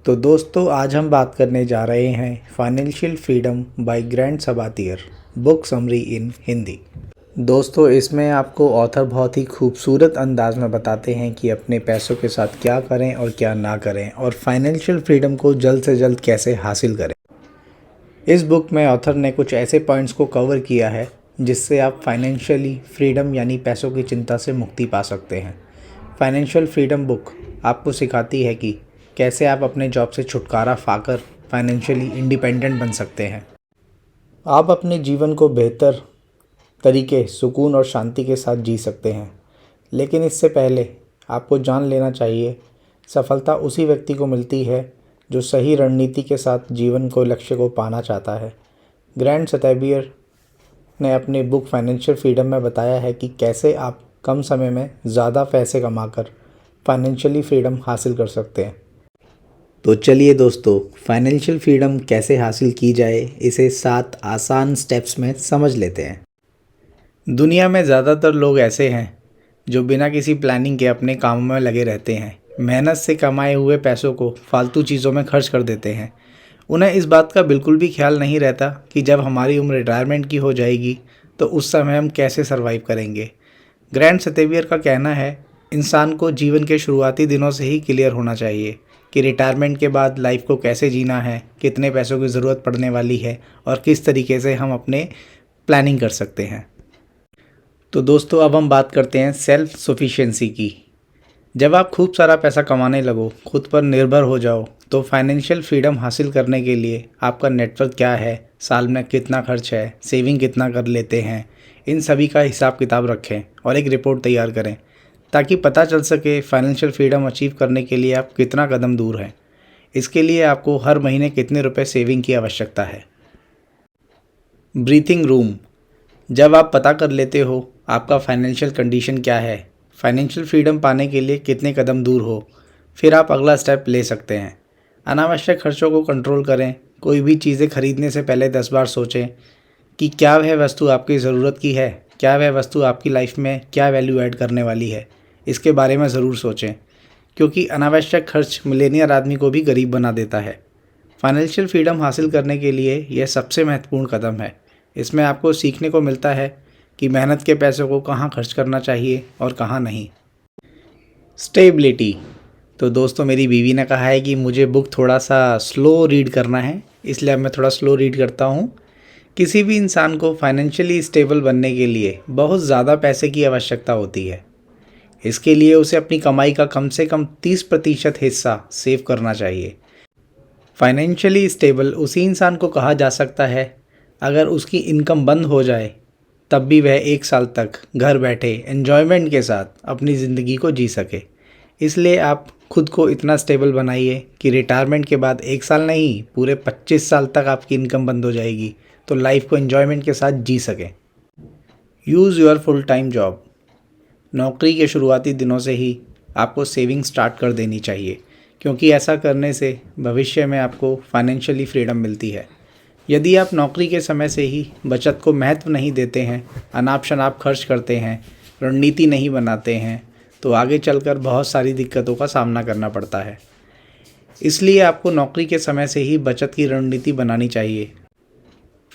तो दोस्तों आज हम बात करने जा रहे हैं financial freedom by Grant Sabatier, book summary in Hindi. दोस्तों इसमें आपको ऑथर बहुत ही खूबसूरत अंदाज में बताते हैं कि अपने पैसों के साथ क्या करें और क्या ना करें और फाइनेंशियल फ्रीडम को जल्द से जल्द कैसे हासिल करें। इस बुक में ऑथर ने कुछ ऐसे पॉइंट्स को कवर किया है जिससे आप फाइनेंशियली फ्रीडम यानी पैसों की चिंता से मुक्ति पा सकते हैं। फाइनेंशियल फ्रीडम बुक आपको सिखाती है कि कैसे आप अपने जॉब से छुटकारा पाकर फाइनेंशियली इंडिपेंडेंट बन सकते हैं। आप अपने जीवन को बेहतर तरीके, सुकून और शांति के साथ जी सकते हैं। लेकिन इससे पहले आपको जान लेना चाहिए, सफलता उसी व्यक्ति को मिलती है जो सही रणनीति के साथ जीवन को लक्ष्य को पाना चाहता है। ग्रैंड सतैबियर ने अपनी बुक फाइनेंशियल फ्रीडम में बताया है कि कैसे आप कम समय में ज़्यादा पैसे कमाकर फाइनेंशियली फ्रीडम हासिल कर सकते हैं। तो चलिए दोस्तों, फाइनेंशियल फ्रीडम कैसे हासिल की जाए इसे 7 आसान स्टेप्स में समझ लेते हैं। दुनिया में ज़्यादातर लोग ऐसे हैं जो बिना किसी प्लानिंग के अपने कामों में लगे रहते हैं। मेहनत से कमाए हुए पैसों को फालतू चीज़ों में खर्च कर देते हैं। उन्हें इस बात का बिल्कुल भी ख्याल नहीं रहता कि जब हमारी उम्र रिटायरमेंट की हो जाएगी तो उस समय हम कैसे सर्वाइव करेंगे। ग्रैंड सतैबियर का कहना है, इंसान को जीवन के शुरुआती दिनों से ही क्लियर होना चाहिए कि रिटायरमेंट के बाद लाइफ को कैसे जीना है, कितने पैसों की ज़रूरत पड़ने वाली है और किस तरीके से हम अपने प्लानिंग कर सकते हैं। तो दोस्तों अब हम बात करते हैं सेल्फ सफिशिएंसी की। जब आप खूब सारा पैसा कमाने लगो, खुद पर निर्भर हो जाओ, तो फाइनेंशियल फ्रीडम हासिल करने के लिए आपका नेटवर्क क्या है, साल में कितना खर्च है, सेविंग कितना कर लेते हैं, इन सभी का हिसाब किताब रखें और एक रिपोर्ट तैयार करें ताकि पता चल सके फाइनेंशियल फ्रीडम अचीव करने के लिए आप कितना कदम दूर हैं। इसके लिए आपको हर महीने कितने रुपए सेविंग की आवश्यकता है। Breathing room. जब आप पता कर लेते हो आपका फाइनेंशियल कंडीशन क्या है, फाइनेंशियल फ्रीडम पाने के लिए कितने कदम दूर हो, फिर आप अगला स्टेप ले सकते हैं। अनावश्यक खर्चों को कंट्रोल करें। कोई भी चीज़ें खरीदने से पहले 10 बार सोचें कि क्या वह वस्तु आपकी ज़रूरत की है, क्या वह वस्तु आपकी लाइफ में क्या वैल्यू ऐड करने वाली है। इसके बारे में ज़रूर सोचें, क्योंकि अनावश्यक खर्च मिलेनियर आदमी को भी गरीब बना देता है। फाइनेंशियल फ्रीडम हासिल करने के लिए यह सबसे महत्वपूर्ण कदम है। इसमें आपको सीखने को मिलता है कि मेहनत के पैसों को कहाँ खर्च करना चाहिए और कहाँ नहीं। स्टेबिलिटी। तो दोस्तों मेरी बीवी ने कहा है कि मुझे बुक थोड़ा सा स्लो रीड करना है, इसलिए अब मैं थोड़ा स्लो रीड करता हूँ। किसी भी इंसान को फाइनेंशियली स्टेबल बनने के लिए बहुत ज़्यादा पैसे की आवश्यकता होती है। इसके लिए उसे अपनी कमाई का कम से कम 30% हिस्सा सेव करना चाहिए। फाइनेंशियली स्टेबल उसी इंसान को कहा जा सकता है अगर उसकी इनकम बंद हो जाए तब भी वह 1 साल तक घर बैठे एन्जॉयमेंट के साथ अपनी ज़िंदगी को जी सके। इसलिए आप खुद को इतना स्टेबल बनाइए कि रिटायरमेंट के बाद 1 साल नहीं, पूरे 25 साल तक आपकी इनकम बंद हो जाएगी तो लाइफ को एन्जॉयमेंट के साथ जी सकें। Use your full time job. नौकरी के शुरुआती दिनों से ही आपको सेविंग स्टार्ट कर देनी चाहिए, क्योंकि ऐसा करने से भविष्य में आपको फाइनेंशियली फ्रीडम मिलती है। यदि आप नौकरी के समय से ही बचत को महत्व नहीं देते हैं, अनाप शनाप खर्च करते हैं, रणनीति नहीं बनाते हैं, तो आगे चलकर बहुत सारी दिक्कतों का सामना करना पड़ता है। इसलिए आपको नौकरी के समय से ही बचत की रणनीति बनानी चाहिए।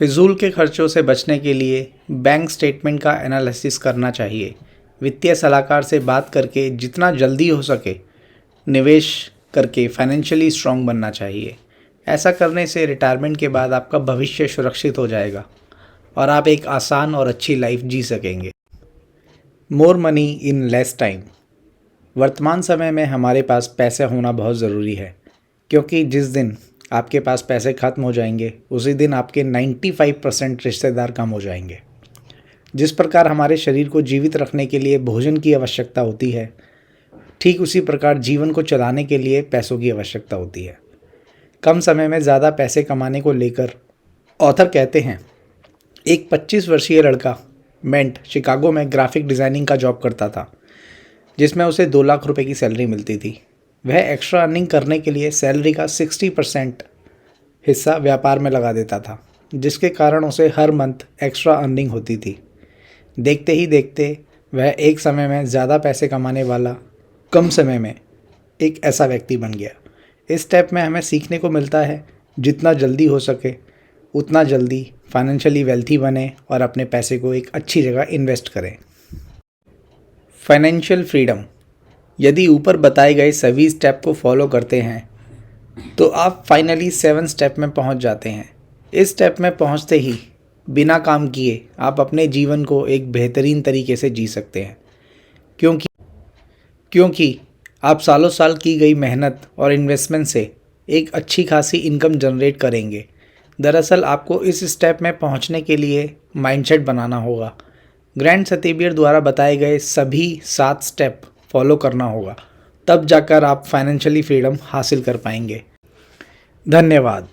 फिजूल के खर्चों से बचने के लिए बैंक स्टेटमेंट का एनालिसिस करना चाहिए। वित्तीय सलाहकार से बात करके जितना जल्दी हो सके निवेश करके फाइनेंशियली स्ट्रॉन्ग बनना चाहिए। ऐसा करने से रिटायरमेंट के बाद आपका भविष्य सुरक्षित हो जाएगा और आप एक आसान और अच्छी लाइफ जी सकेंगे। More money in less time. वर्तमान समय में हमारे पास पैसे होना बहुत ज़रूरी है, क्योंकि जिस दिन आपके पास पैसे ख़त्म हो जाएंगे उसी दिन आपके 95% रिश्तेदार कम हो जाएंगे। जिस प्रकार हमारे शरीर को जीवित रखने के लिए भोजन की आवश्यकता होती है, ठीक उसी प्रकार जीवन को चलाने के लिए पैसों की आवश्यकता होती है। कम समय में ज़्यादा पैसे कमाने को लेकर ऑथर कहते हैं, एक 25 वर्षीय लड़का मेंट शिकागो में ग्राफिक डिज़ाइनिंग का जॉब करता था, जिसमें उसे 2 लाख रुपए की सैलरी मिलती थी। वह एक्स्ट्रा अर्निंग करने के लिए सैलरी का 60% हिस्सा व्यापार में लगा देता था, जिसके कारण उसे हर मंथ एक्स्ट्रा अर्निंग होती थी। देखते ही देखते वह एक समय में ज़्यादा पैसे कमाने वाला, कम समय में एक ऐसा व्यक्ति बन गया। इस स्टेप में हमें सीखने को मिलता है जितना जल्दी हो सके उतना जल्दी फाइनेंशियली वेल्थी बने और अपने पैसे को एक अच्छी जगह इन्वेस्ट करें। Financial freedom. यदि ऊपर बताए गए सभी स्टेप को फॉलो करते हैं तो आप फाइनली 7 स्टेप में पहुंच जाते हैं। इस स्टेप में पहुंचते ही बिना काम किए आप अपने जीवन को एक बेहतरीन तरीके से जी सकते हैं, क्योंकि आप सालों साल की गई मेहनत और इन्वेस्टमेंट से एक अच्छी खासी इनकम जनरेट करेंगे। दरअसल आपको इस स्टेप में पहुंचने के लिए माइंडसेट बनाना होगा। ग्रैंड सतेबियर द्वारा बताए गए सभी 7 स्टेप फॉलो करना होगा, तब जाकर आप फाइनेंशियली फ्रीडम हासिल कर पाएंगे। धन्यवाद।